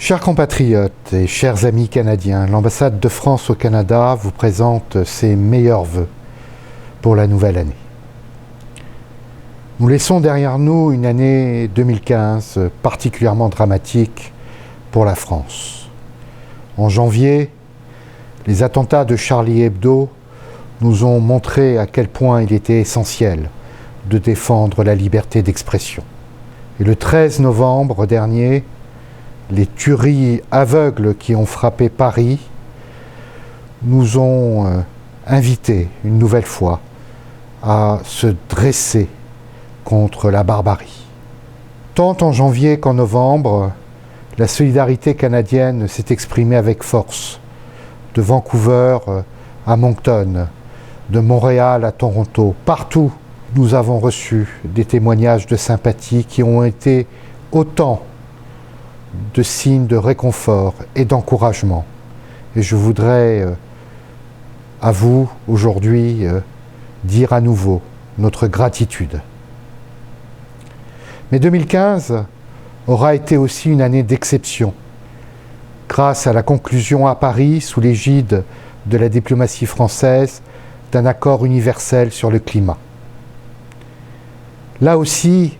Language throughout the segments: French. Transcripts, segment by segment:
Chers compatriotes et chers amis canadiens, l'ambassade de France au Canada vous présente ses meilleurs vœux pour la nouvelle année. Nous laissons derrière nous une année 2015 particulièrement dramatique pour la France. En janvier, les attentats de Charlie Hebdo nous ont montré à quel point il était essentiel de défendre la liberté d'expression. Et le 13 novembre dernier, les tueries aveugles qui ont frappé Paris nous ont invités une nouvelle fois à se dresser contre la barbarie. Tant en janvier qu'en novembre, la solidarité canadienne s'est exprimée avec force, de Vancouver à Moncton, de Montréal à Toronto. Partout, nous avons reçu des témoignages de sympathie qui ont été autant de signes de réconfort et d'encouragement. Et je voudrais à vous aujourd'hui dire à nouveau notre gratitude. Mais 2015 aura été aussi une année d'exception, grâce à la conclusion à Paris, sous l'égide de la diplomatie française, d'un accord universel sur le climat. Là aussi,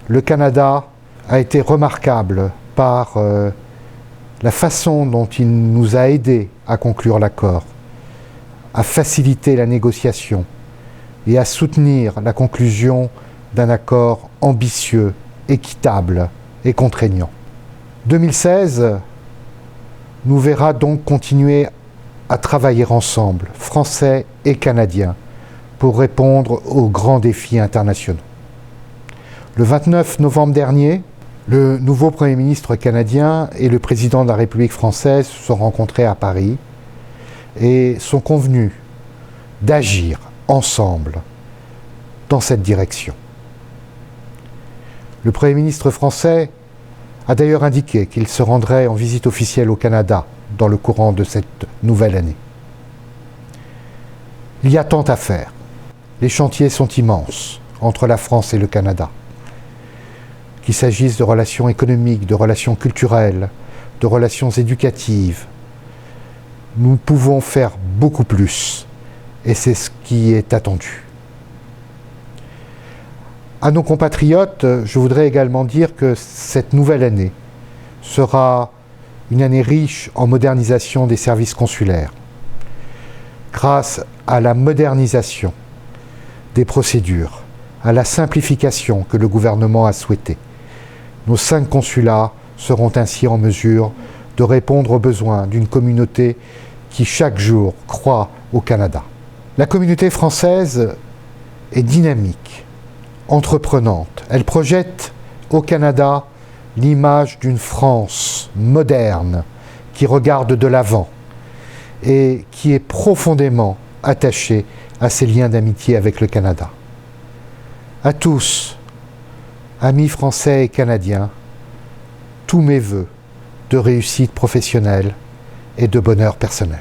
le Canada a été remarquable par la façon dont il nous a aidés à conclure l'accord, à faciliter la négociation et à soutenir la conclusion d'un accord ambitieux, équitable et contraignant. 2016 nous verra donc continuer à travailler ensemble, Français et Canadiens, pour répondre aux grands défis internationaux. Le 29 novembre dernier, le nouveau Premier ministre canadien et le président de la République française se sont rencontrés à Paris et sont convenus d'agir ensemble dans cette direction. Le Premier ministre français a d'ailleurs indiqué qu'il se rendrait en visite officielle au Canada dans le courant de cette nouvelle année. Il y a tant à faire. Les chantiers sont immenses entre la France et le Canada. Qu'il s'agisse de relations économiques, de relations culturelles, de relations éducatives, nous pouvons faire beaucoup plus, et c'est ce qui est attendu. À nos compatriotes, je voudrais également dire que cette nouvelle année sera une année riche en modernisation des services consulaires, grâce à la modernisation des procédures, à la simplification que le gouvernement a souhaitée. Nos 5 consulats seront ainsi en mesure de répondre aux besoins d'une communauté qui chaque jour croît au Canada. La communauté française est dynamique, entreprenante. Elle projette au Canada l'image d'une France moderne qui regarde de l'avant et qui est profondément attachée à ses liens d'amitié avec le Canada. À tous, amis français et canadiens, tous mes vœux de réussite professionnelle et de bonheur personnel.